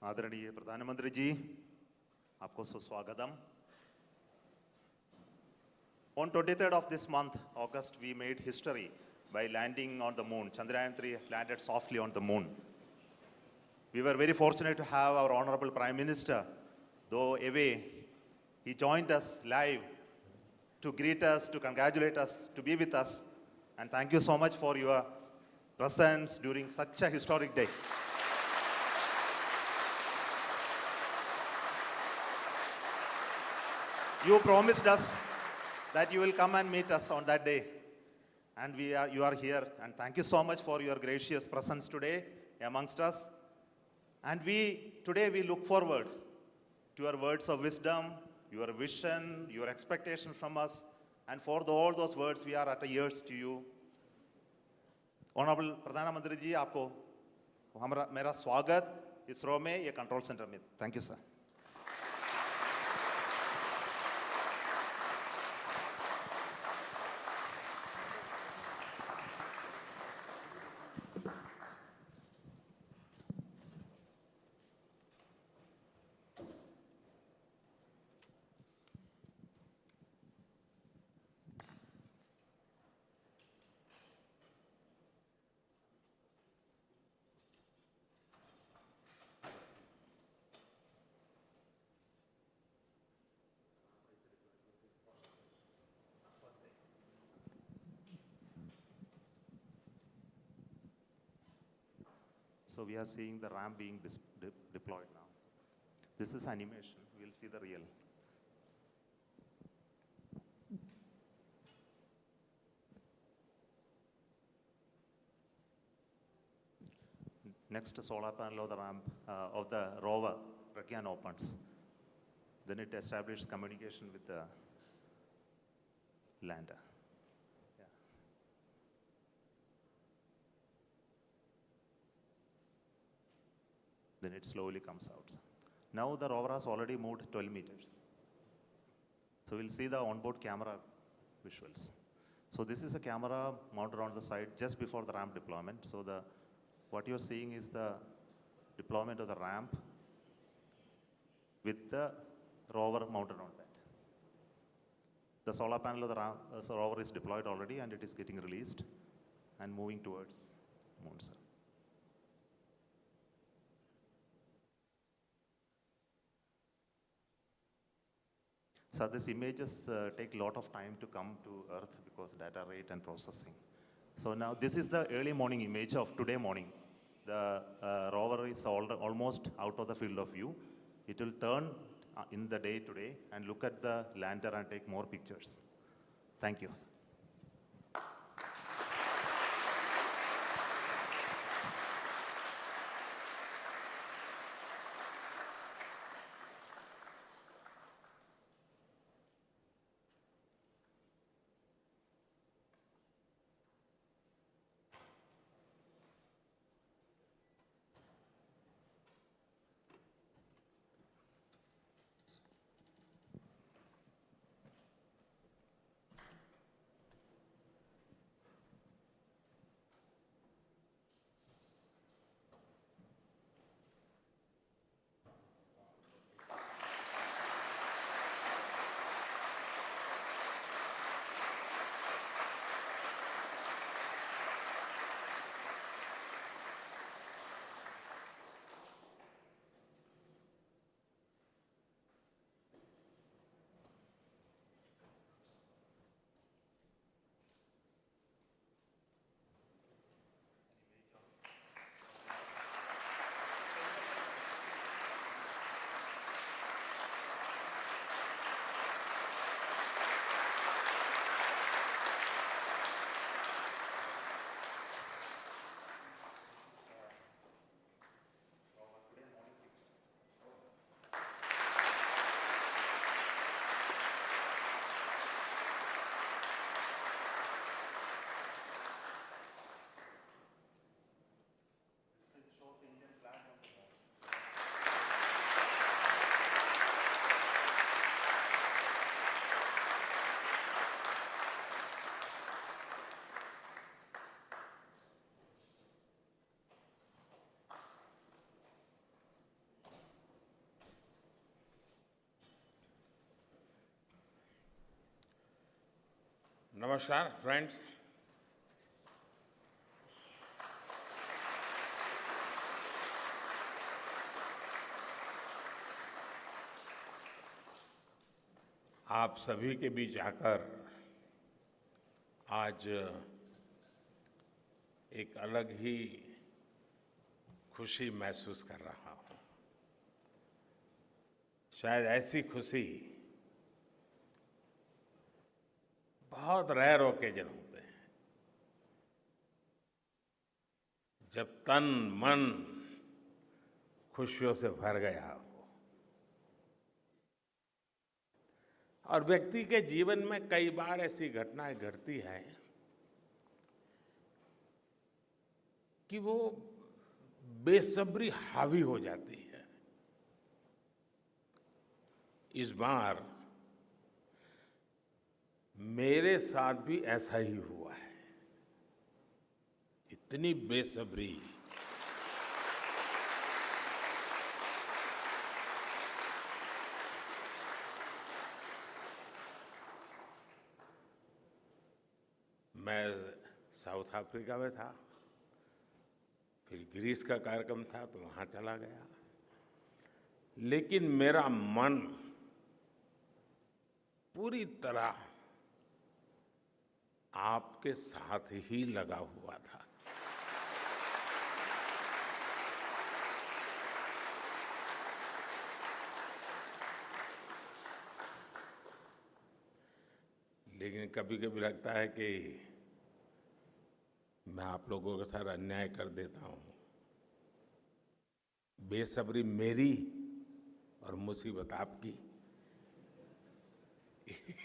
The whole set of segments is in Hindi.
आदरणीय प्रधानमंत्री जी, आपको सुस्वागतम. On 23rd of this month, August, we made history by landing on the moon. Chandrayaan-3 landed softly on the moon. We were very fortunate to have our Honorable Prime Minister, though away, he joined us live to greet us, to congratulate us, to be with us. And thank you so much for your presence during such a historic day. You promised us that you will come and meet us on that day. And you are here. And thank you so much for your gracious presence today amongst us. And today we look forward to your words of wisdom, your vision, your expectation from us. And for all those words, we are at ears to you. Honorable Pradhan Mantri ji, आपको मेरा स्वागत इस रो में, ये कंट्रोल सेंटर में. Thank you, sir. So we are seeing the ramp being deployed now. This is animation. We'll see the real. Next solar panel of the ramp of the rover Pragyan opens. Then it establishes communication with the lander. Then it slowly comes out. Now the rover has already moved 12 meters. So we'll see the onboard camera visuals. So this is a camera mounted on the side just before the ramp deployment. So what you're seeing is the deployment of the ramp with the rover mounted on that. The solar panel of the rover is deployed already and it is getting released and moving towards moon, sir. So these images take a lot of time to come to Earth because data rate and processing. So now this is the early morning image of today morning. The rover is almost out of the field of view. It will turn in the day today and look at the lander and take more pictures. Thank you. नमस्कार फ्रेंड्स। आप सभी के बीच आकर आज एक अलग ही खुशी महसूस कर रहा हूं। शायद ऐसी खुशी बहुत रेयर ओकेजन होते हैं जब तन मन खुशियों से भर गया हो। और व्यक्ति के जीवन में कई बार ऐसी घटनाएं घटती हैं कि वो बेसब्री हावी हो जाती है। इस बार मेरे साथ भी ऐसा ही हुआ है। इतनी बेसब्री, मैं साउथ अफ्रीका में था, फिर ग्रीस का कार्यक्रम था तो वहां चला गया, लेकिन मेरा मन पूरी तरह आपके साथ ही लगा हुआ था। लेकिन कभी कभी लगता है कि मैं आप लोगों के साथ अन्याय कर देता हूं। बेसब्री मेरी और मुसीबत आपकी।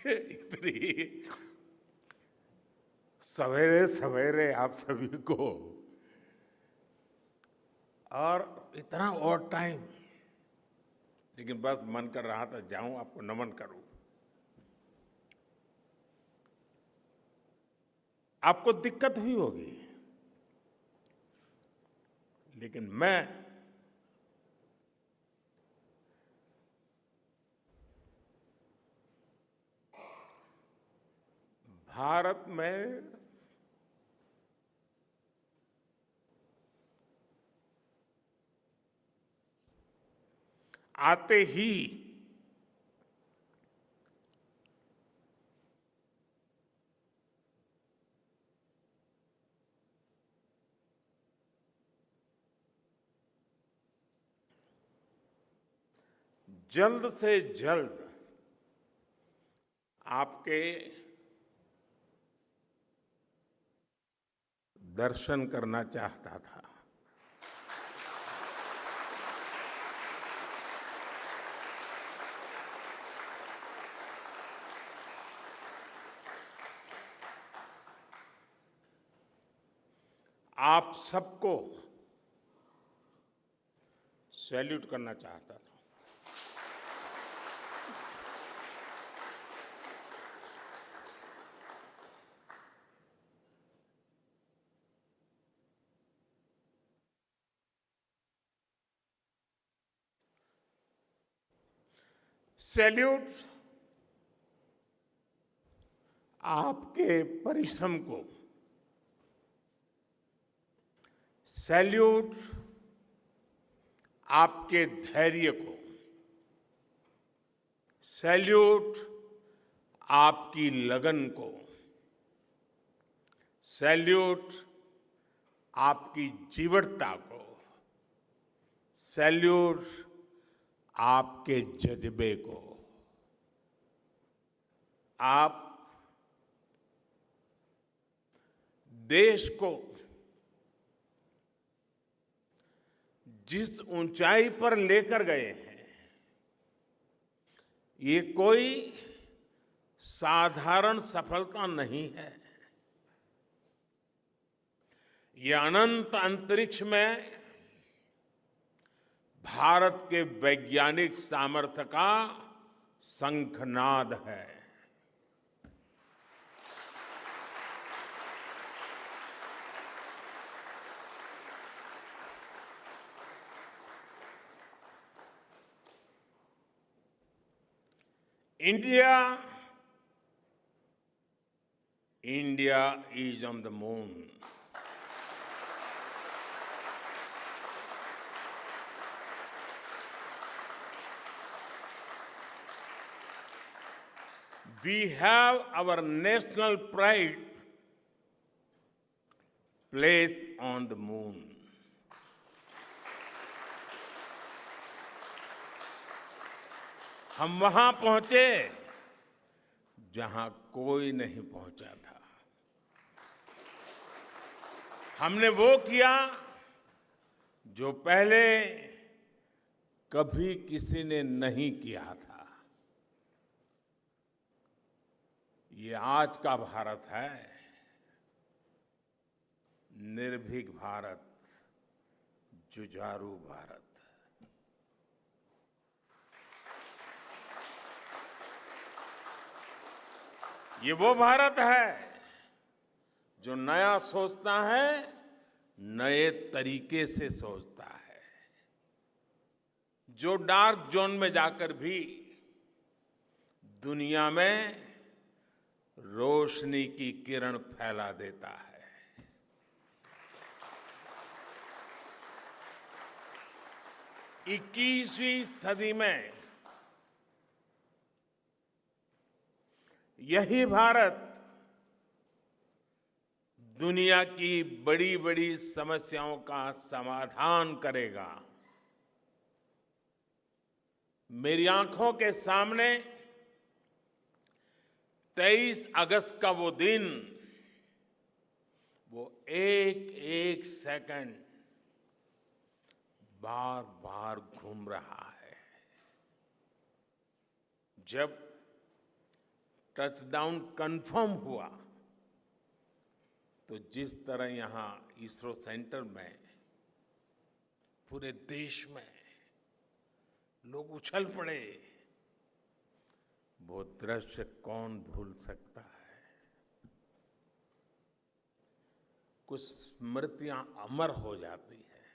इतनी सवेरे सवेरे आप सभी को और इतना और टाइम, लेकिन बस मन कर रहा था जाऊं आपको नमन करूं। आपको दिक्कत हुई होगी, लेकिन मैं भारत में आते ही जल्द से जल्द आपके दर्शन करना चाहता था। आप सबको सैल्यूट करना चाहता था। सैल्यूट आपके परिश्रम को, सैल्यूट आपके धैर्य को, सैल्यूट आपकी लगन को, सैल्यूट आपकी जीवटता को, सैल्यूट आपके जज्बे को। आप देश को जिस ऊंचाई पर लेकर गए हैं, ये कोई साधारण सफलता नहीं है। ये अनंत अंतरिक्ष में भारत के वैज्ञानिक सामर्थ्य का शंखनाद है। India India is on the moon. We have our national pride placed on the moon. हम वहां पहुंचे जहां कोई नहीं पहुंचा था। हमने वो किया जो पहले कभी किसी ने नहीं किया था। ये आज का भारत है, निर्भीक भारत, जुझारू भारत। ये वो भारत है जो नया सोचता है, नए तरीके से सोचता है, जो डार्क जोन में जाकर भी दुनिया में रोशनी की किरण फैला देता है। 21वीं सदी में यही भारत दुनिया की बड़ी बड़ी समस्याओं का समाधान करेगा। मेरी आंखों के सामने 23 अगस्त का वो दिन, वो एक एक सेकंड बार बार घूम रहा है। जब टचडाउन कंफर्म हुआ तो जिस तरह यहां इसरो सेंटर में पूरे देश में लोग उछल पड़े, वो दृश्य कौन भूल सकता है। कुछ स्मृतियां अमर हो जाती हैं।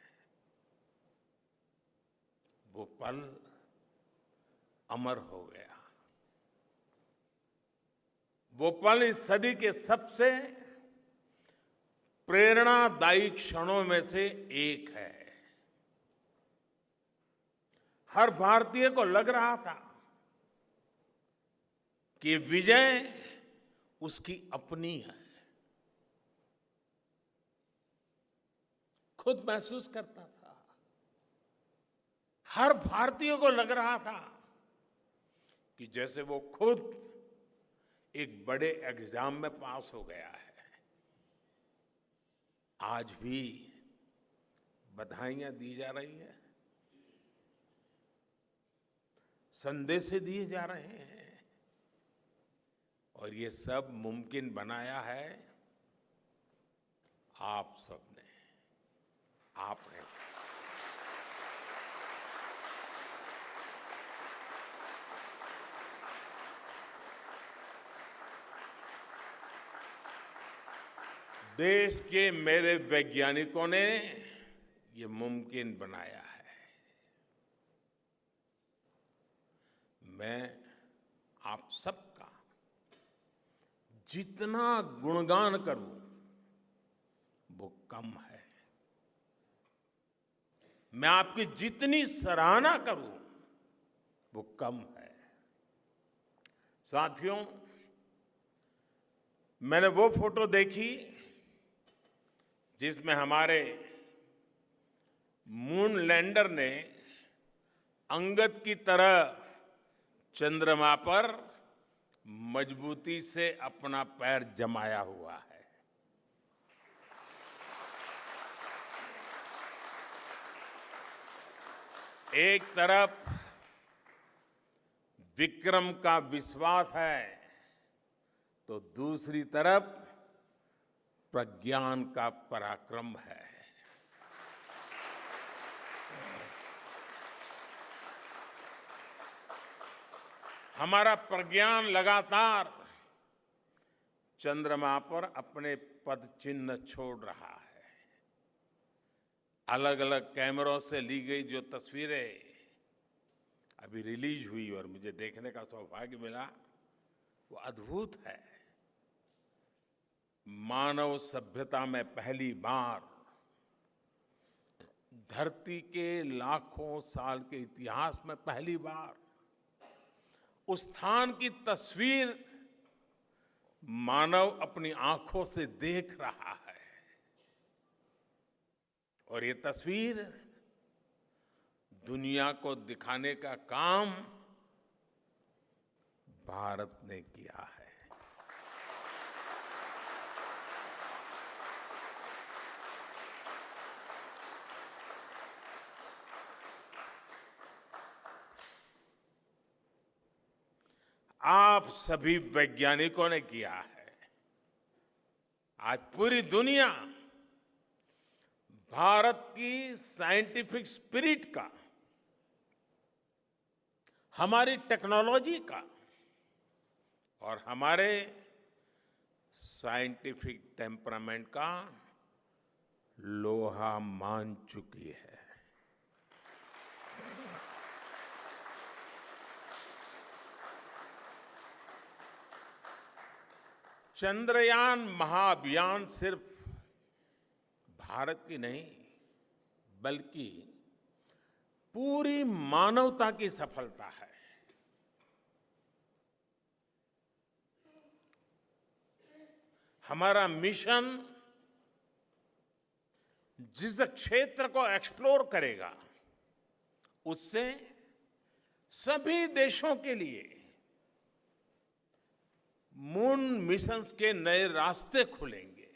वो पल अमर हो गया। वो पल इस सदी के सबसे प्रेरणादायी क्षणों में से एक है। हर भारतीय को लग रहा था कि विजय उसकी अपनी है। खुद महसूस करता था। हर भारतीय को लग रहा था कि जैसे वो खुद एक बड़े एग्जाम में पास हो गया है। आज भी बधाइयां दी जा रही हैं, संदेश दिए जा रहे हैं, और ये सब मुमकिन बनाया है आप सबने, आपने। देश के मेरे वैज्ञानिकों ने ये मुमकिन बनाया है। मैं आप सबका जितना गुणगान करूं वो कम है। मैं आपकी जितनी सराहना करूं वो कम है। साथियों, मैंने वो फोटो देखी जिसमें हमारे मून लैंडर ने अंगद की तरह चंद्रमा पर मजबूती से अपना पैर जमाया हुआ है। एक तरफ विक्रम का विश्वास है तो दूसरी तरफ प्रज्ञान का पराक्रम है। हमारा प्रज्ञान लगातार चंद्रमा पर अपने पद चिन्ह छोड़ रहा है। अलग अलग कैमरों से ली गई जो तस्वीरें अभी रिलीज हुई और मुझे देखने का सौभाग्य मिला, वो अद्भुत है। मानव सभ्यता में पहली बार धरती के लाखों साल के इतिहास में पहली बार उस स्थान की तस्वीर मानव अपनी आंखों से देख रहा है। और ये तस्वीर दुनिया को दिखाने का काम भारत ने किया है। आप सभी वैज्ञानिकों ने किया है। आज पूरी दुनिया भारत की साइंटिफिक स्पिरिट का, हमारी टेक्नोलॉजी का और हमारे साइंटिफिक टेम्परामेंट का लोहा मान चुकी है। चंद्रयान महाअभियान सिर्फ भारत की नहीं बल्कि पूरी मानवता की सफलता है। हमारा मिशन जिस क्षेत्र को एक्सप्लोर करेगा उससे सभी देशों के लिए मून मिशंस के नए रास्ते खुलेंगे।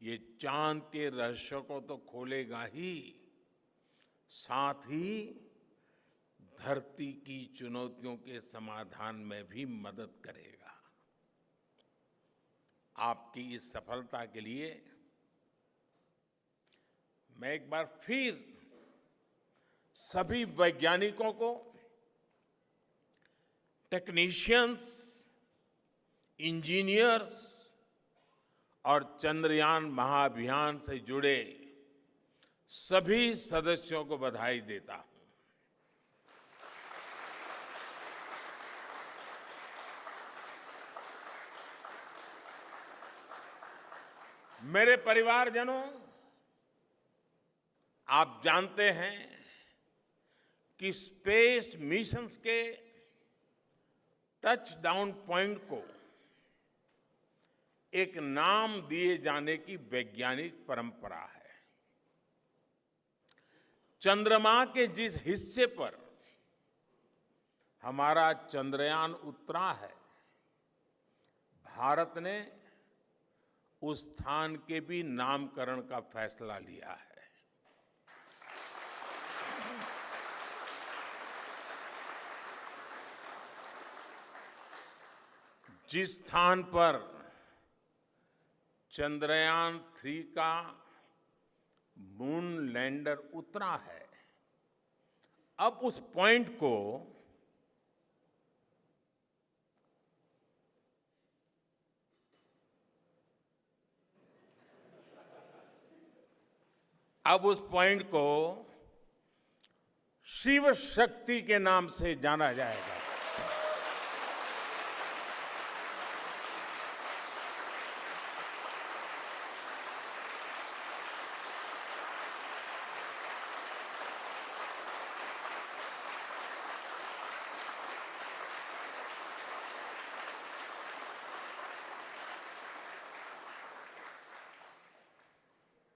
ये चांद के रहस्य को तो खोलेगा ही, साथ ही धरती की चुनौतियों के समाधान में भी मदद करेगा। आपकी इस सफलता के लिए मैं एक बार फिर सभी वैज्ञानिकों को, टेक्नीशियंस, इंजीनियर्स और चंद्रयान महाअभियान से जुड़े सभी सदस्यों को बधाई देता हूं। मेरे परिवारजनों, आप जानते हैं कि स्पेस मिशंस के टच डाउन पॉइंट को एक नाम दिए जाने की वैज्ञानिक परंपरा है। चंद्रमा के जिस हिस्से पर हमारा चंद्रयान उतरा है, भारत ने उस स्थान के भी नामकरण का फैसला लिया है। जिस स्थान पर चंद्रयान 3 का मून लैंडर उतरा है, अब उस पॉइंट को शिव शक्ति के नाम से जाना जाएगा।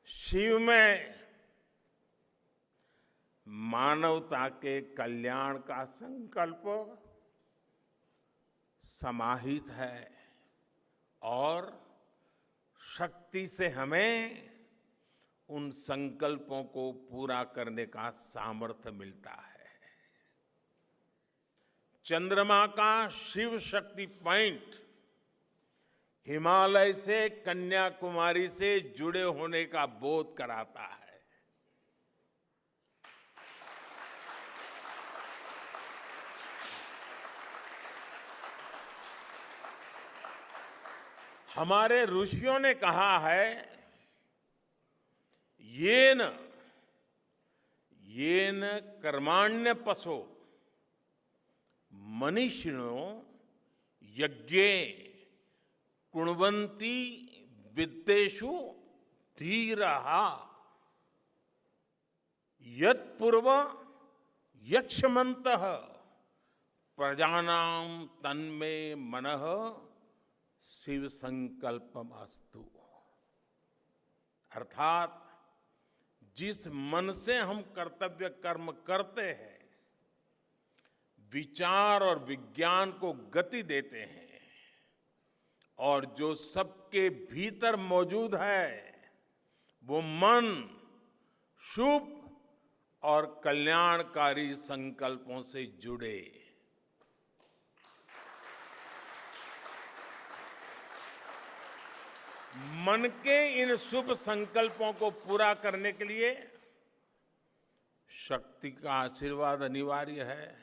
शिव में मानवता के कल्याण का संकल्प समाहित है और शक्ति से हमें उन संकल्पों को पूरा करने का सामर्थ्य मिलता है। चंद्रमा का शिव शक्ति पॉइंट हिमालय से कन्याकुमारी से जुड़े होने का बोध कराता है। हमारे ऋषियों ने कहा है, येन कर्माण्य पशो मनीषिणो यज्ञे कुण्वन्ति वित्तेषु धीरः यत्पूर्व यक्ष्मन्तः प्रजानां तन्मे मनः शिव संकल्पमस्तु। अर्थात जिस मन से हम कर्तव्य कर्म करते हैं, विचार और विज्ञान को गति देते हैं और जो सबके भीतर मौजूद है, वो मन शुभ और कल्याणकारी संकल्पों से जुड़े। मन के इन शुभ संकल्पों को पूरा करने के लिए शक्ति का आशीर्वाद अनिवार्य है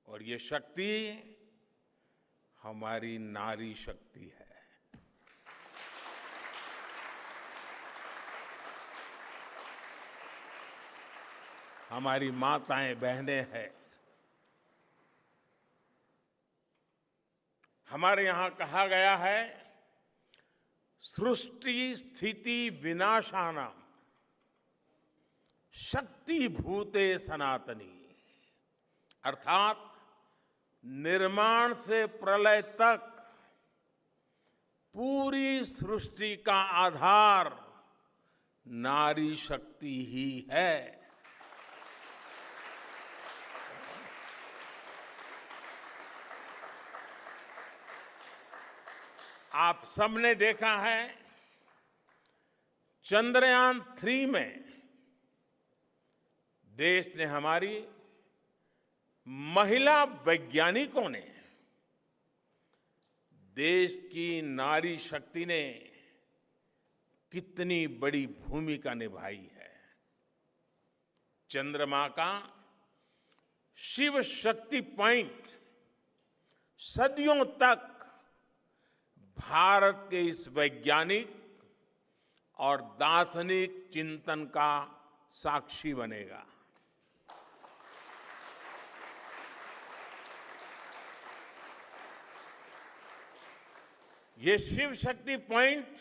और ये शक्ति हमारी नारी शक्ति है। हमारी माताएं बहनें हैं। हमारे यहां कहा गया है, सृष्टि स्थिति विनाशानां शक्ति भूते सनातनी। अर्थात निर्माण से प्रलय तक पूरी सृष्टि का आधार नारी शक्ति ही है। आप सबने देखा है, चंद्रयान 3 में देश ने, हमारी महिला वैज्ञानिकों ने, देश की नारी शक्ति ने कितनी बड़ी भूमिका निभाई है। चंद्रमा का शिव शक्ति पॉइंट सदियों तक भारत के इस वैज्ञानिक और दार्शनिक चिंतन का साक्षी बनेगा। ये शिव शक्ति पॉइंट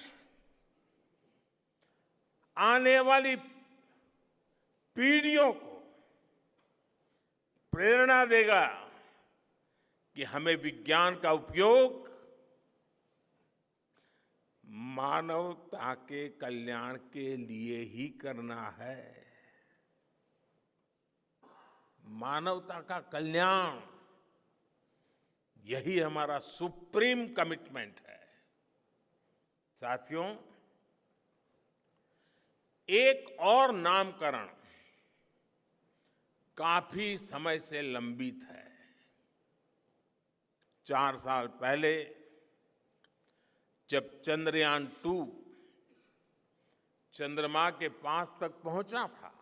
आने वाली पीढ़ियों को प्रेरणा देगा कि हमें विज्ञान का उपयोग मानवता के कल्याण के लिए ही करना है। मानवता का कल्याण, यही हमारा सुप्रीम कमिटमेंट है। साथियों, एक और नामकरण काफी समय से लंबित है। 4 साल पहले जब चंद्रयान 2 चंद्रमा के पास तक पहुंचा था,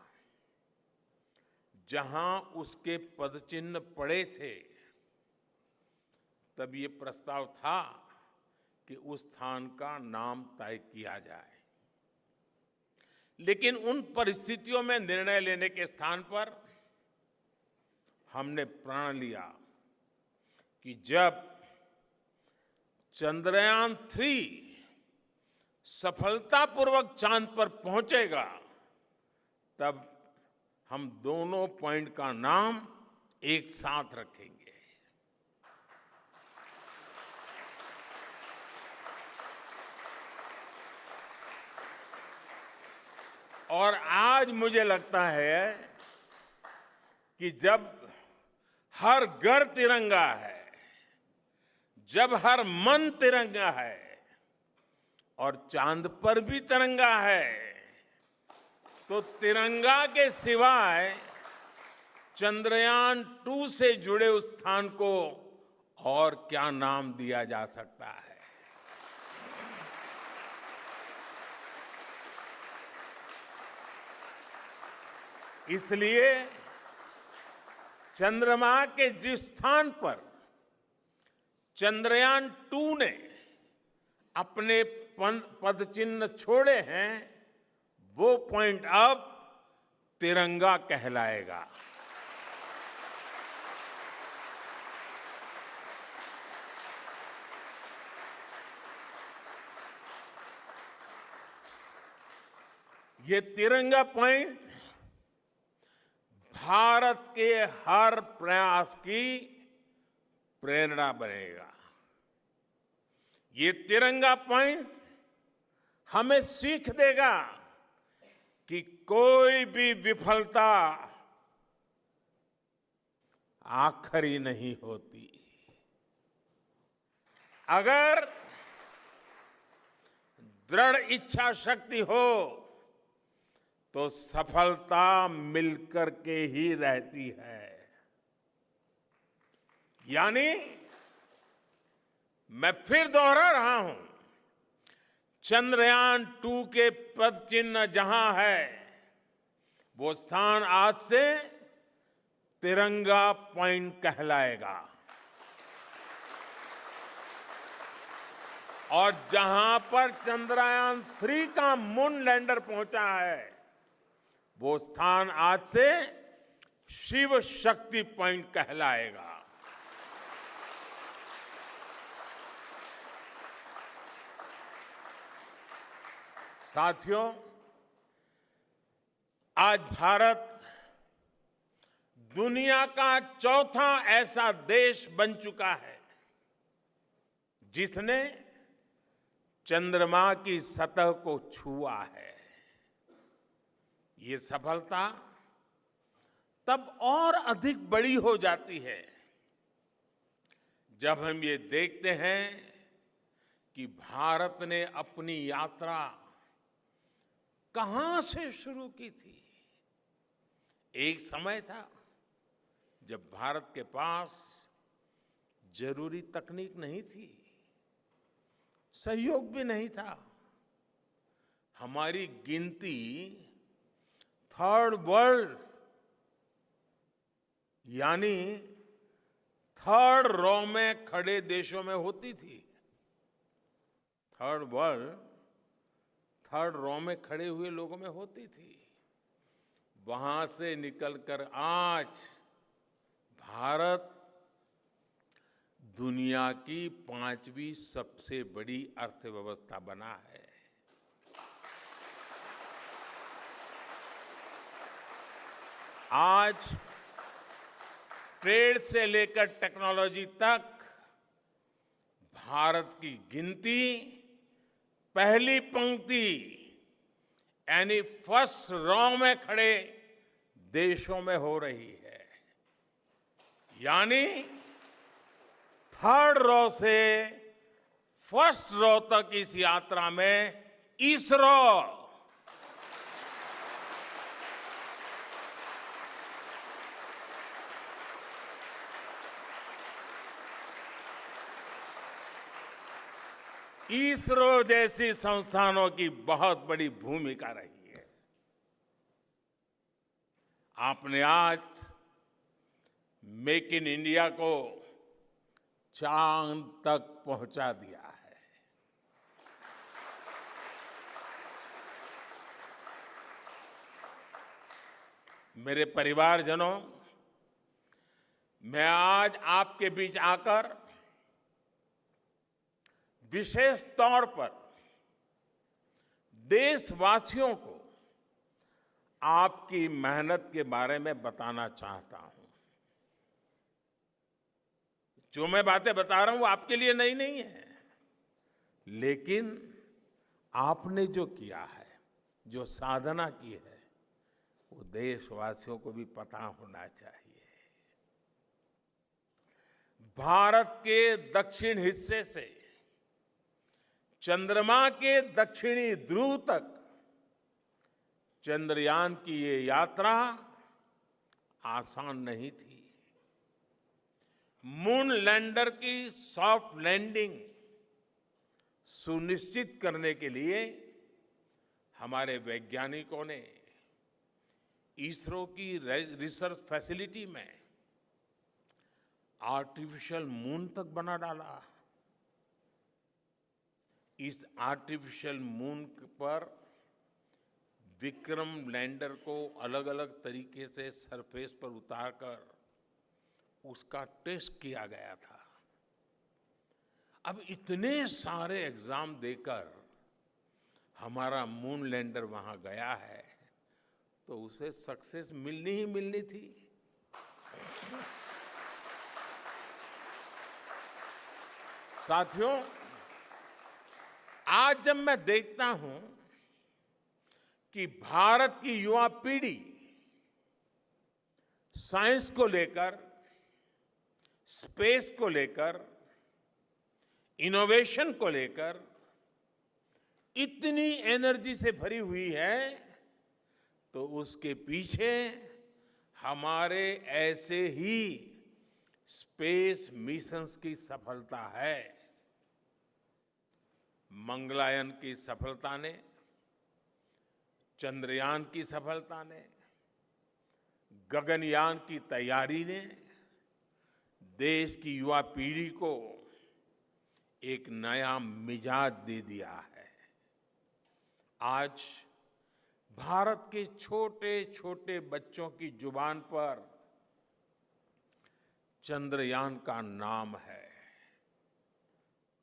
जहां उसके पदचिन्ह पड़े थे, तब ये प्रस्ताव था कि उस स्थान का नाम तय किया जाए। लेकिन उन परिस्थितियों में निर्णय लेने के स्थान पर हमने प्रण लिया कि जब चंद्रयान 3 सफलतापूर्वक चांद पर पहुंचेगा, तब हम दोनों पॉइंट का नाम एक साथ रखेंगे। और आज मुझे लगता है कि जब हर घर तिरंगा है, जब हर मन तिरंगा है और चांद पर भी तिरंगा है, तो तिरंगा के सिवाय चंद्रयान 2 से जुड़े उस स्थान को और क्या नाम दिया जा सकता है। इसलिए चंद्रमा के जिस स्थान पर चंद्रयान 2 ने अपने पदचिन्ह छोड़े हैं, वो पॉइंट अब तिरंगा कहलाएगा। ये तिरंगा पॉइंट भारत के हर प्रयास की प्रेरणा बनेगा। ये तिरंगा पॉइंट हमें सीख देगा कि कोई भी विफलता आखिरी नहीं होती। अगर दृढ़ इच्छा शक्ति हो तो सफलता मिलकर के ही रहती है। यानी मैं फिर दोहरा रहा हूं, चंद्रयान-2 के पद चिन्ह जहां है, वो स्थान आज से तिरंगा पॉइंट कहलाएगा। और जहां पर चंद्रयान-3 का मून लैंडर पहुंचा है, वो स्थान आज से शिव शक्ति पॉइंट कहलाएगा। साथियों, आज भारत दुनिया का चौथा ऐसा देश बन चुका है जिसने चंद्रमा की सतह को छुआ है। ये सफलता तब और अधिक बड़ी हो जाती है जब हम ये देखते हैं कि भारत ने अपनी यात्रा कहां से शुरू की थी। एक समय था जब भारत के पास जरूरी तकनीक नहीं थी, सहयोग भी नहीं था। हमारी गिनती थर्ड वर्ल्ड यानी थर्ड रॉ में खड़े देशों में होती थी। थर्ड वर्ल्ड थर्ड रॉ में खड़े हुए लोगों में होती थी। वहां से निकलकर आज भारत दुनिया की 5वीं सबसे बड़ी अर्थव्यवस्था बना है। आज ट्रेड से लेकर टेक्नोलॉजी तक भारत की गिनती पहली पंक्ति यानी फर्स्ट रॉ में खड़े देशों में हो रही है। यानी थर्ड रॉ से फर्स्ट रॉ तक इस यात्रा में इसरो जैसी संस्थानों की बहुत बड़ी भूमिका रही है। आपने आज मेक इन इंडिया को चांद तक पहुंचा दिया है। मेरे परिवारजनों, मैं आज आपके बीच आकर विशेष तौर पर देशवासियों को आपकी मेहनत के बारे में बताना चाहता हूं। जो मैं बातें बता रहा हूं वो आपके लिए नई नहीं है, लेकिन आपने जो किया है, जो साधना की है, वो देशवासियों को भी पता होना चाहिए। भारत के दक्षिण हिस्से से चंद्रमा के दक्षिणी ध्रुव तक चंद्रयान की ये यात्रा आसान नहीं थी। मून लैंडर की सॉफ्ट लैंडिंग सुनिश्चित करने के लिए हमारे वैज्ञानिकों ने इसरो की रिसर्च फैसिलिटी में आर्टिफिशियल मून तक बना डाला। इस आर्टिफिशियल मून पर विक्रम लैंडर को अलग अलग तरीके से सरफेस पर उतारकर उसका टेस्ट किया गया था। अब इतने सारे एग्जाम देकर हमारा मून लैंडर वहां गया है तो उसे सक्सेस मिलनी ही मिलनी थी। साथियों, आज जब मैं देखता हूं कि भारत की युवा पीढ़ी साइंस को लेकर, स्पेस को लेकर, इनोवेशन को लेकर इतनी एनर्जी से भरी हुई है, तो उसके पीछे हमारे ऐसे ही स्पेस मिशंस की सफलता है। मंगलयान की सफलता ने, चंद्रयान की सफलता ने, गगनयान की तैयारी ने देश की युवा पीढ़ी को एक नया मिजाज दे दिया है। आज भारत के छोटे छोटे बच्चों की जुबान पर चंद्रयान का नाम है।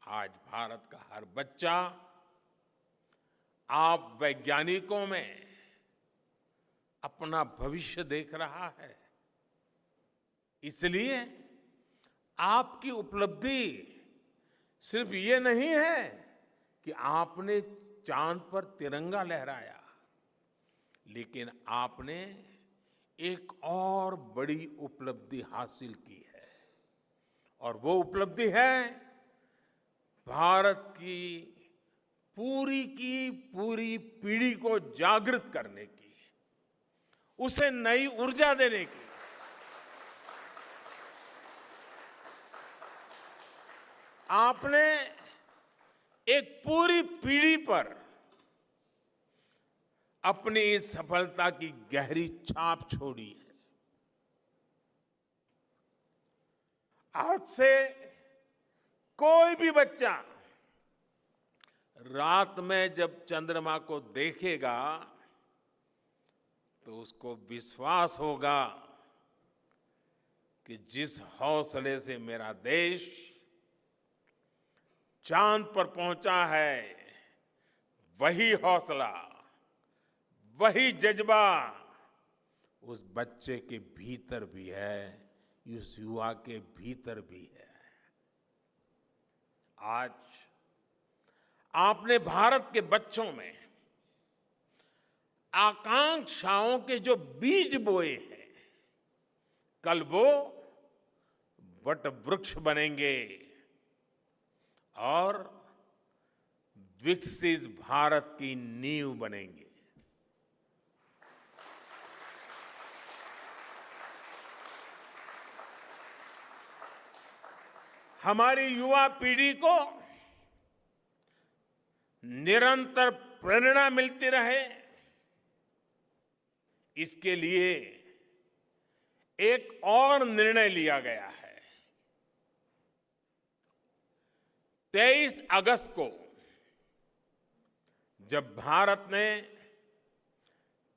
आज भारत का हर बच्चा आप वैज्ञानिकों में अपना भविष्य देख रहा है। इसलिए आपकी उपलब्धि सिर्फ ये नहीं है कि आपने चांद पर तिरंगा लहराया, लेकिन आपने एक और बड़ी उपलब्धि हासिल की है, और वो उपलब्धि है भारत की पूरी पीढ़ी को जागृत करने की, उसे नई ऊर्जा देने की। आपने एक पूरी पीढ़ी पर अपनी इस सफलता की गहरी छाप छोड़ी है। आज से कोई भी बच्चा रात में जब चंद्रमा को देखेगा तो उसको विश्वास होगा कि जिस हौसले से मेरा देश चांद पर पहुंचा है, वही हौसला, वही जज्बा उस बच्चे के भीतर भी है, उस युवा के भीतर भी है। आज आपने भारत के बच्चों में आकांक्षाओं के जो बीज बोए हैं, कल वो वट वृक्ष बनेंगे और विकसित भारत की नींव बनेंगे। हमारी युवा पीढ़ी को निरंतर प्रेरणा मिलती रहे, इसके लिए एक और निर्णय लिया गया है। 23 अगस्त को जब भारत ने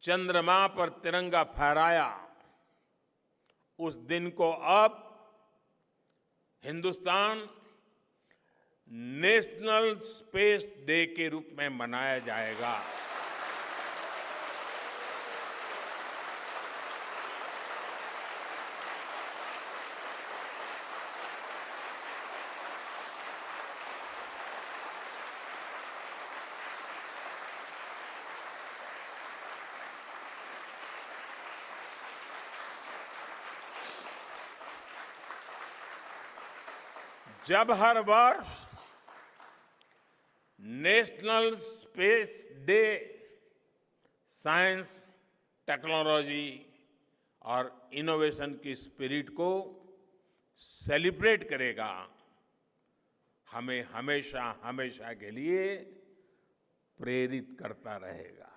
चंद्रमा पर तिरंगा फहराया, उस दिन को अब हिंदुस्तान नेशनल स्पेस डे के रूप में मनाया जाएगा। जब हर वर्ष national space day science, technology और इनोवेशन की स्पिरिट को सेलिब्रेट करेगा, हमें हमेशा हमेशा के लिए प्रेरित करता रहेगा।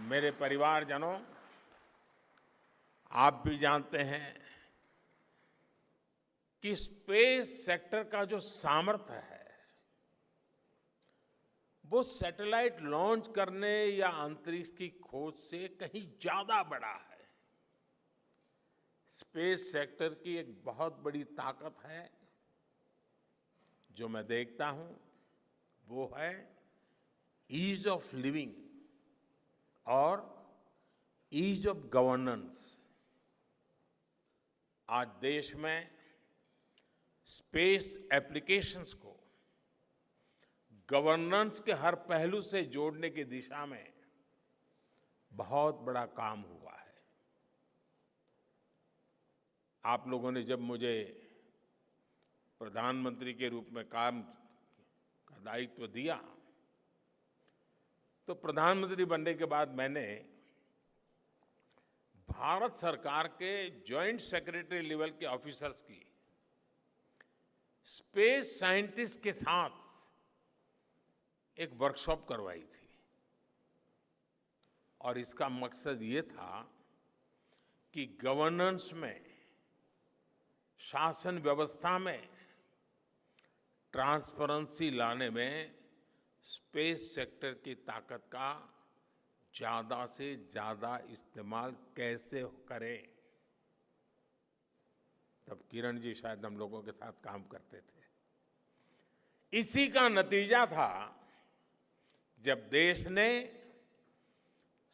मेरे परिवारजनों, आप भी जानते हैं कि स्पेस सेक्टर का जो सामर्थ्य है, वो सैटेलाइट लॉन्च करने या अंतरिक्ष की खोज से कहीं ज्यादा बड़ा है। स्पेस सेक्टर की एक बहुत बड़ी ताकत है जो मैं देखता हूं वो है ईज ऑफ लिविंग और ईज ऑफ गवर्नेंस। आज देश में स्पेस एप्लीकेशंस को गवर्नेंस के हर पहलू से जोड़ने की दिशा में बहुत बड़ा काम हुआ है। आप लोगों ने जब मुझे प्रधानमंत्री के रूप में काम का दायित्व दिया तो प्रधानमंत्री बनने के बाद मैंने भारत सरकार के जॉइंट सेक्रेटरी लेवल के ऑफिसर्स की स्पेस साइंटिस्ट के साथ एक वर्कशॉप करवाई थी और इसका मकसद ये था कि गवर्नेंस में, शासन व्यवस्था में ट्रांसपेरेंसी लाने में स्पेस सेक्टर की ताकत का ज्यादा से ज्यादा इस्तेमाल कैसे करें। तब किरण जी शायद हम लोगों के साथ काम करते थे। इसी का नतीजा था जब देश ने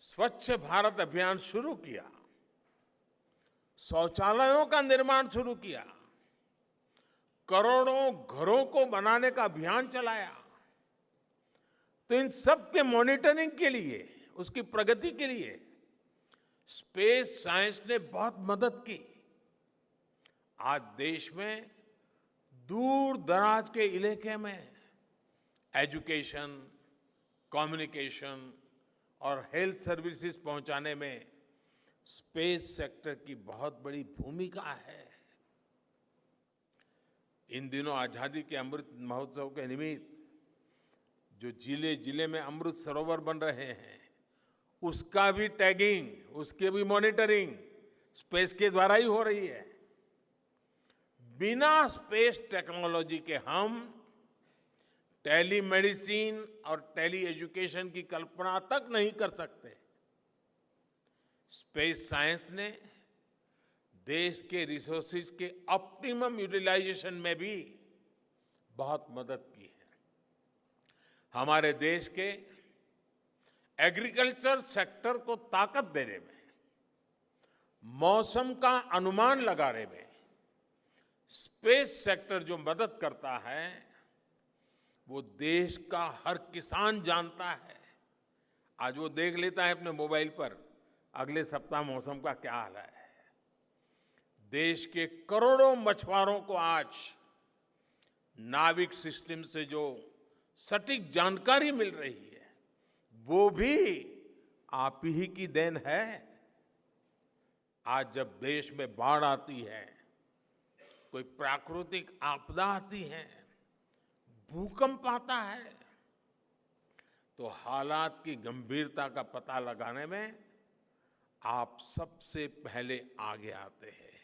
स्वच्छ भारत अभियान शुरू किया, शौचालयों का निर्माण शुरू किया, करोड़ों घरों को बनाने का अभियान चलाया, तो इन सब के मॉनिटरिंग के लिए, उसकी प्रगति के लिए स्पेस साइंस ने बहुत मदद की। आज देश में दूर दराज के इलाके में एजुकेशन, कम्युनिकेशन और हेल्थ सर्विसेज पहुंचाने में स्पेस सेक्टर की बहुत बड़ी भूमिका है। इन दिनों आजादी के अमृत महोत्सव के निमित्त जो जिले जिले में अमृत सरोवर बन रहे हैं, उसका भी टैगिंग, उसकी भी मॉनिटरिंग स्पेस के द्वारा ही हो रही है। बिना स्पेस टेक्नोलॉजी के हम टेलीमेडिसिन और टेली एजुकेशन की कल्पना तक नहीं कर सकते। स्पेस साइंस ने देश के रिसोर्सेज के ऑप्टिमम यूटिलाइजेशन में भी बहुत मदद की है। हमारे देश के एग्रीकल्चर सेक्टर को ताकत देने में, मौसम का अनुमान लगाने में स्पेस सेक्टर जो मदद करता है वो देश का हर किसान जानता है। आज वो देख लेता है अपने मोबाइल पर अगले सप्ताह मौसम का क्या हाल है। देश के करोड़ों मछुआरों को आज नाविक सिस्टम से जो सटीक जानकारी मिल रही है वो भी आप ही की देन है। आज जब देश में बाढ़ आती है, कोई प्राकृतिक आपदा आती है, भूकंप आता है, तो हालात की गंभीरता का पता लगाने में आप सबसे पहले आगे आते हैं।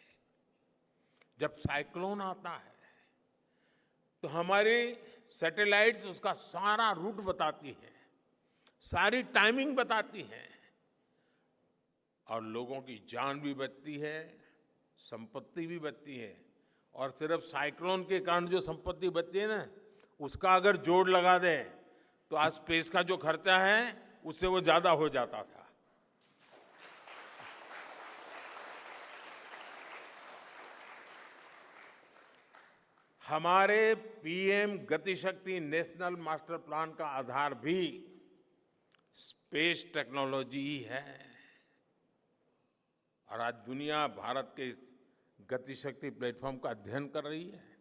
जब साइक्लोन आता है तो हमारी सैटेलाइट्स उसका सारा रूट बताती है, सारी टाइमिंग बताती है और लोगों की जान भी बचती है, संपत्ति भी बचती है। और सिर्फ साइक्लोन के कारण जो संपत्ति बचती है ना, उसका अगर जोड़ लगा दे तो आज स्पेस का जो खर्चा है उससे वो ज्यादा हो जाता था। हमारे PM Gatishakti national master plan का आधार भी स्पेस टेक्नोलॉजी ही है। और आज दुनिया भारत के इस गतिशक्ति प्लेटफॉर्म का अध्ययन कर रही है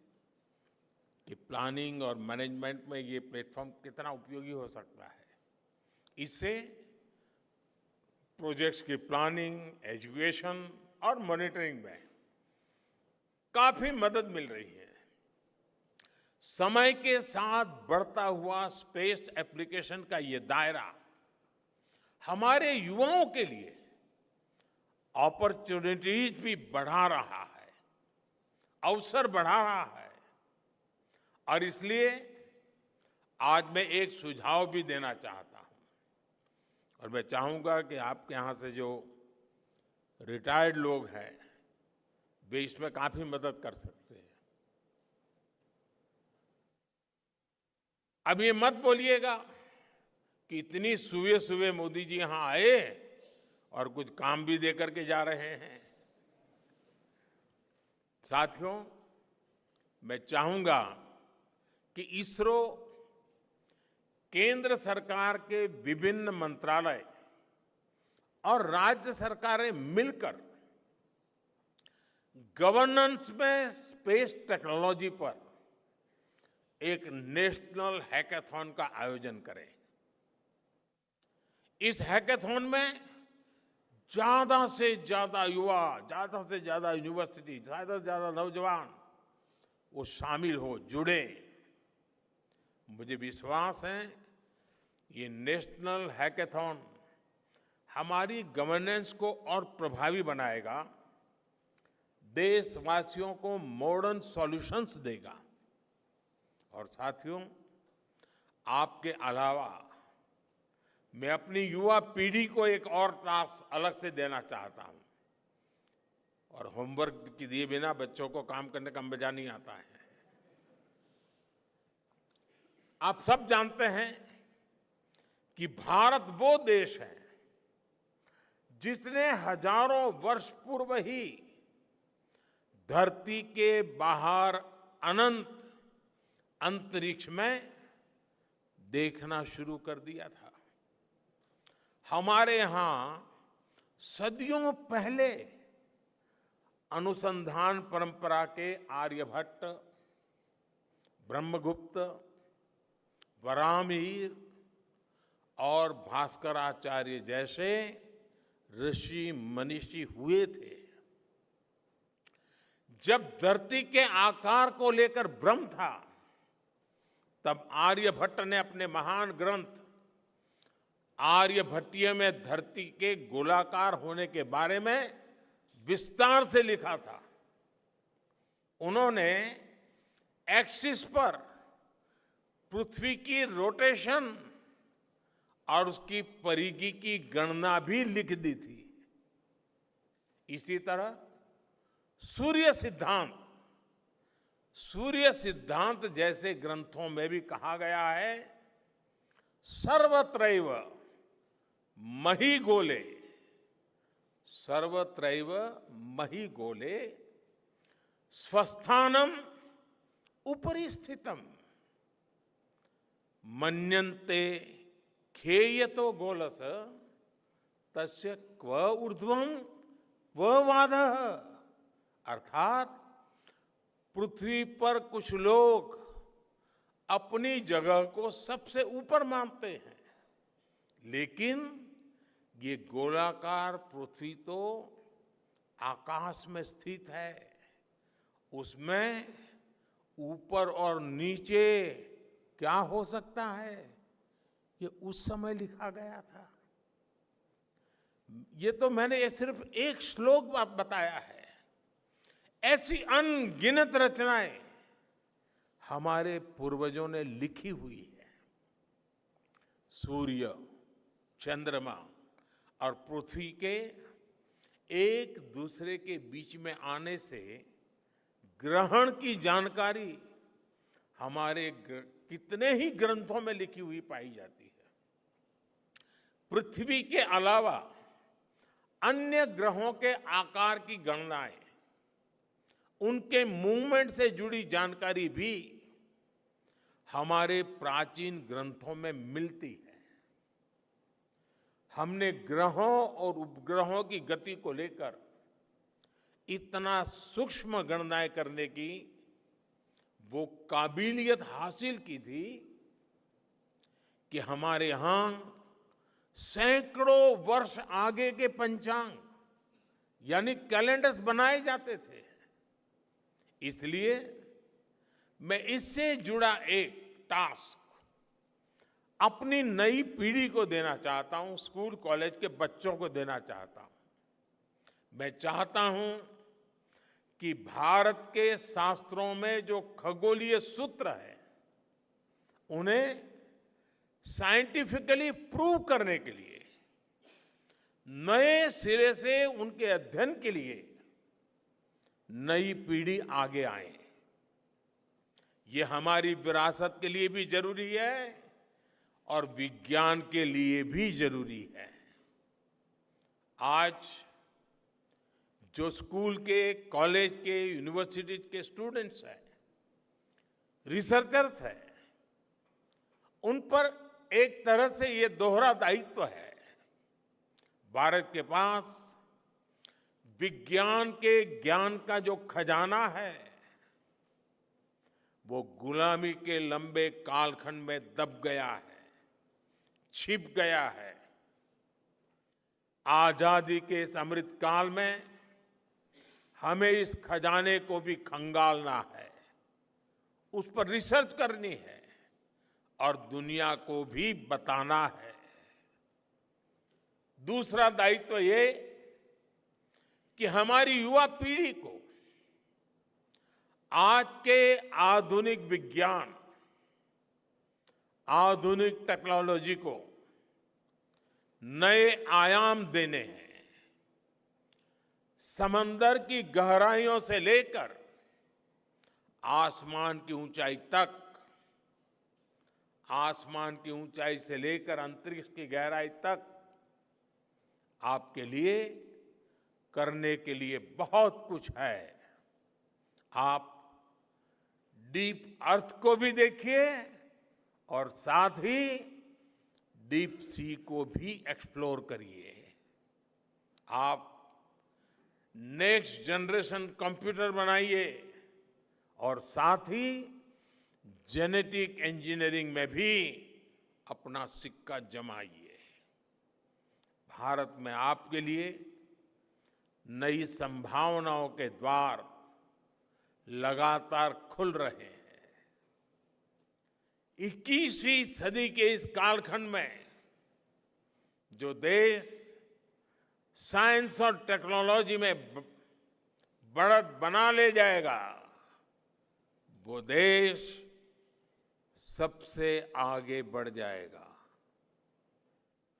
कि प्लानिंग और मैनेजमेंट में ये प्लेटफॉर्म कितना उपयोगी हो सकता है। इससे प्रोजेक्ट्स की प्लानिंग, एजुकेशन और मॉनिटरिंग में काफी मदद मिल रही है। समय के साथ बढ़ता हुआ स्पेस एप्लीकेशन का ये दायरा हमारे युवाओं के लिए अपॉर्चुनिटीज भी बढ़ा रहा है, अवसर बढ़ा रहा है। और इसलिए आज मैं एक सुझाव भी देना चाहता हूं और मैं चाहूंगा कि आपके यहां से जो रिटायर्ड लोग हैं वे इसमें काफी मदद कर सकते हैं। अब ये मत बोलिएगा कि इतनी सुबह सुबह मोदी जी यहां आए और कुछ काम भी दे करके जा रहे हैं। साथियों, मैं चाहूंगा कि इसरो, केंद्र सरकार के विभिन्न मंत्रालय और राज्य सरकारें मिलकर गवर्नेंस में स्पेस टेक्नोलॉजी पर एक नेशनल हैकाथॉन का आयोजन करें। इस हैकाथॉन में ज्यादा से ज्यादा युवा, ज्यादा से ज्यादा यूनिवर्सिटी, ज्यादा से ज्यादा नौजवान वो शामिल हो, जुड़े। मुझे विश्वास है ये नेशनल हैकाथॉन हमारी गवर्नेंस को और प्रभावी बनाएगा, देशवासियों को मॉडर्न सॉल्यूशंस देगा। और साथियों, आपके अलावा मैं अपनी युवा पीढ़ी को एक और टास्क अलग से देना चाहता हूं। और होमवर्क के दिए बिना बच्चों को काम करने का मजा नहीं आता है। आप सब जानते हैं कि भारत वो देश है जिसने हजारों वर्ष पूर्व ही धरती के बाहर अनंत अंतरिक्ष में देखना शुरू कर दिया था। हमारे यहां सदियों पहले अनुसंधान परंपरा के आर्यभट्ट, ब्रह्मगुप्त, वराहमिहिर और भास्कराचार्य जैसे ऋषि मनीषी हुए थे। जब धरती के आकार को लेकर भ्रम था, तब आर्यभट्ट ने अपने महान ग्रंथ आर्यभट्टीय में धरती के गोलाकार होने के बारे में विस्तार से लिखा था। उन्होंने एक्सिस पर पृथ्वी की रोटेशन और उसकी परिधि की गणना भी लिख दी थी। इसी तरह सूर्य सिद्धांत जैसे ग्रंथों में भी कहा गया है, सर्वत्रैव महिगोले, सर्वत्रैव महिगोले स्वस्थानम उपरि स्थितम मन्यन्ते खेयतो गोलस तस्य क्व ऊर्ध्वं क्व वादः। अर्थात पृथ्वी पर कुछ लोग अपनी जगह को सबसे ऊपर मानते हैं, लेकिन ये गोलाकार पृथ्वी तो आकाश में स्थित है, उसमें ऊपर और नीचे क्या हो सकता है, ये उस समय लिखा गया था। ये तो मैंने सिर्फ एक श्लोक बताया है। ऐसी अनगिनत रचनाएं हमारे पूर्वजों ने लिखी हुई है। सूर्य, चंद्रमा और पृथ्वी के एक दूसरे के बीच में आने से ग्रहण की जानकारी हमारे कितने ही ग्रंथों में लिखी हुई पाई जाती है। पृथ्वी के अलावा अन्य ग्रहों के आकार की गणनाएं, उनके मूवमेंट से जुड़ी जानकारी भी हमारे प्राचीन ग्रंथों में मिलती है। हमने ग्रहों और उपग्रहों की गति को लेकर इतना सूक्ष्म गणनाएं करने की वो काबिलियत हासिल की थी कि हमारे यहां सैकड़ों वर्ष आगे के पंचांग यानी कैलेंडर्स बनाए जाते थे। इसलिए मैं इससे जुड़ा एक टास्क अपनी नई पीढ़ी को देना चाहता हूं, स्कूल कॉलेज के बच्चों को देना चाहता हूं। मैं चाहता हूं कि भारत के शास्त्रों में जो खगोलीय सूत्र है, उन्हें साइंटिफिकली प्रूव करने के लिए नए सिरे से उनके अध्ययन के लिए नई पीढ़ी आगे आए। ये हमारी विरासत के लिए भी जरूरी है और विज्ञान के लिए भी जरूरी है। आज जो स्कूल के, कॉलेज के, यूनिवर्सिटी के स्टूडेंट्स हैं, रिसर्चर्स हैं, उन पर एक तरह से ये दोहरा दायित्व है। भारत के पास विज्ञान के ज्ञान का जो खजाना है, वो गुलामी के लंबे कालखंड में दब गया है, छिप गया है। आजादी के इस अमृत काल में हमें इस खजाने को भी खंगालना है, उस पर रिसर्च करनी है और दुनिया को भी बताना है। दूसरा दायित्व ये कि हमारी युवा पीढ़ी को आज के आधुनिक विज्ञान, आधुनिक टेक्नोलॉजी को नए आयाम देने हैं। समंदर की गहराइयों से लेकर आसमान की ऊंचाई तक, आसमान की ऊंचाई से लेकर अंतरिक्ष की गहराई तक आपके लिए करने के लिए बहुत कुछ है। आप डीप अर्थ को भी देखिए और साथ ही डीप सी को भी एक्सप्लोर करिए। आप नेक्स्ट जनरेशन कंप्यूटर बनाइए और साथ ही जेनेटिक इंजीनियरिंग में भी अपना सिक्का जमाइए। भारत में आपके लिए नई संभावनाओं के द्वार लगातार खुल रहे हैं। 21वीं सदी के इस कालखंड में जो देश साइंस और टेक्नोलॉजी में बढ़त बना ले जाएगा, वो देश सबसे आगे बढ़ जाएगा।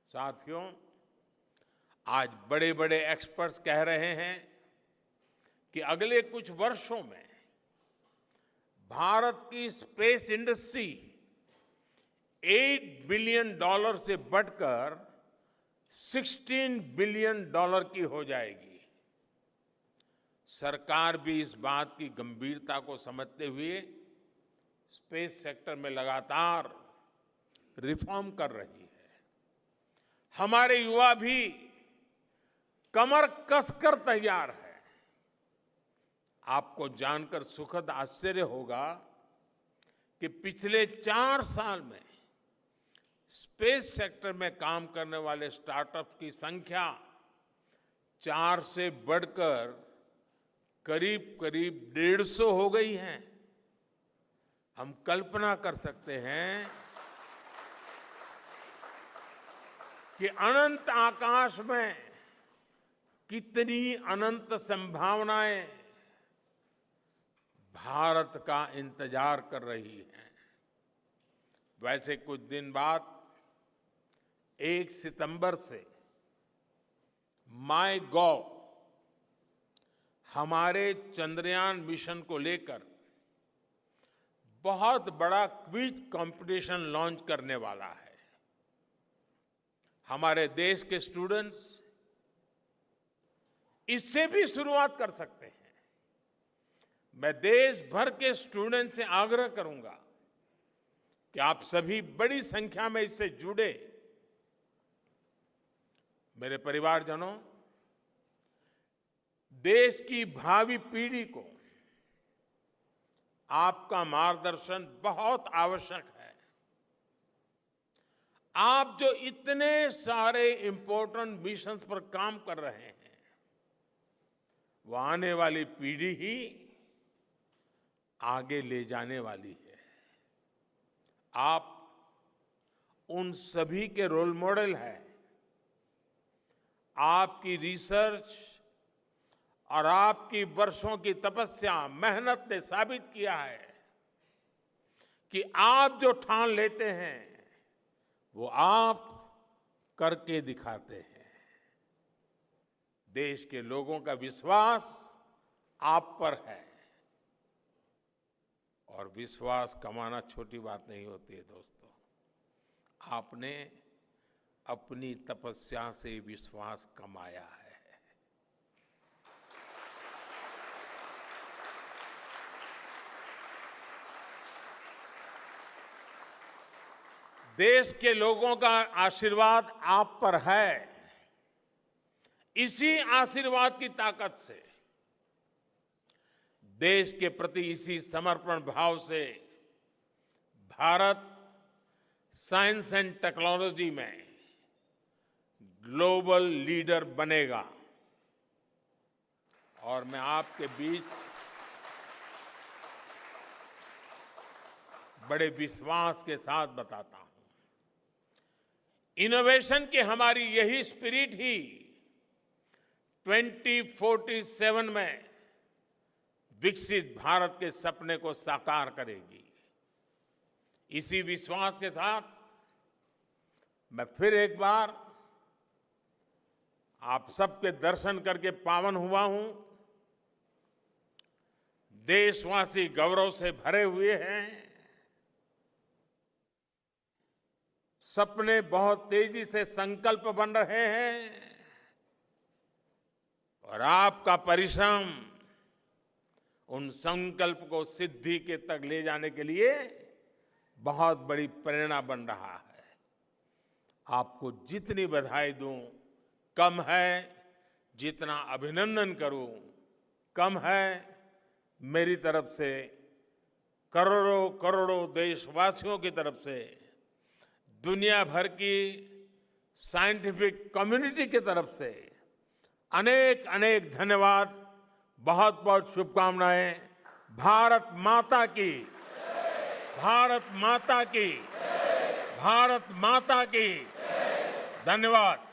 साथियों, आज बड़े बड़े एक्सपर्ट्स कह रहे हैं कि अगले कुछ वर्षों में भारत की स्पेस इंडस्ट्री $8 बिलियन से बढ़कर $16 बिलियन की हो जाएगी। सरकार भी इस बात की गंभीरता को समझते हुए स्पेस सेक्टर में लगातार रिफॉर्म कर रही है। हमारे युवा भी कमर कसकर तैयार है। आपको जानकर सुखद आश्चर्य होगा कि पिछले 4 साल में स्पेस सेक्टर में काम करने वाले स्टार्टअप्स की संख्या 4 से बढ़कर करीब करीब 150 हो गई है। हम कल्पना कर सकते हैं कि अनंत आकाश में कितनी अनंत संभावनाएं भारत का इंतजार कर रही हैं। वैसे कुछ दिन बाद 1 सितंबर से माईगॉव हमारे चंद्रयान मिशन को लेकर बहुत बड़ा क्विज कंपटीशन लॉन्च करने वाला है। हमारे देश के स्टूडेंट्स इससे भी शुरुआत कर सकते हैं। मैं देश भर के स्टूडेंट से आग्रह करूंगा कि आप सभी बड़ी संख्या में इससे जुड़े। मेरे परिवारजनों, देश की भावी पीढ़ी को आपका मार्गदर्शन बहुत आवश्यक है। आप जो इतने सारे इंपॉर्टेंट मिशंस पर काम कर रहे हैं, वो आने वाली पीढ़ी ही आगे ले जाने वाली है। आप उन सभी के रोल मॉडल हैं। आपकी रिसर्च और आपकी वर्षों की तपस्या, मेहनत ने साबित किया है कि आप जो ठान लेते हैं वो आप करके दिखाते हैं। देश के लोगों का विश्वास आप पर है और विश्वास कमाना छोटी बात नहीं होती है दोस्तों। आपने अपनी तपस्या से विश्वास कमाया है। देश के लोगों का आशीर्वाद आप पर है। इसी आशीर्वाद की ताकत से, देश के प्रति इसी समर्पण भाव से भारत साइंस एंड टेक्नोलॉजी में ग्लोबल लीडर बनेगा। और मैं आपके बीच बड़े विश्वास के साथ बताता हूं, इनोवेशन की हमारी यही स्पिरिट ही 2047 में विकसित भारत के सपने को साकार करेगी। इसी विश्वास के साथ मैं फिर एक बार आप सबके दर्शन करके पावन हुआ हूं। देशवासी गौरव से भरे हुए हैं। सपने बहुत तेजी से संकल्प बन रहे हैं और आपका परिश्रम उन संकल्प को सिद्धि के तक ले जाने के लिए बहुत बड़ी प्रेरणा बन रहा है। आपको जितनी बधाई दूं कम है, जितना अभिनंदन करूं कम है। मेरी तरफ से करोड़ों करोड़ों देशवासियों की तरफ से, दुनिया भर की साइंटिफिक कम्युनिटी की तरफ से अनेक अनेक धन्यवाद, बहुत बहुत शुभकामनाएं। भारत माता की, भारत माता की, भारत माता की। धन्यवाद।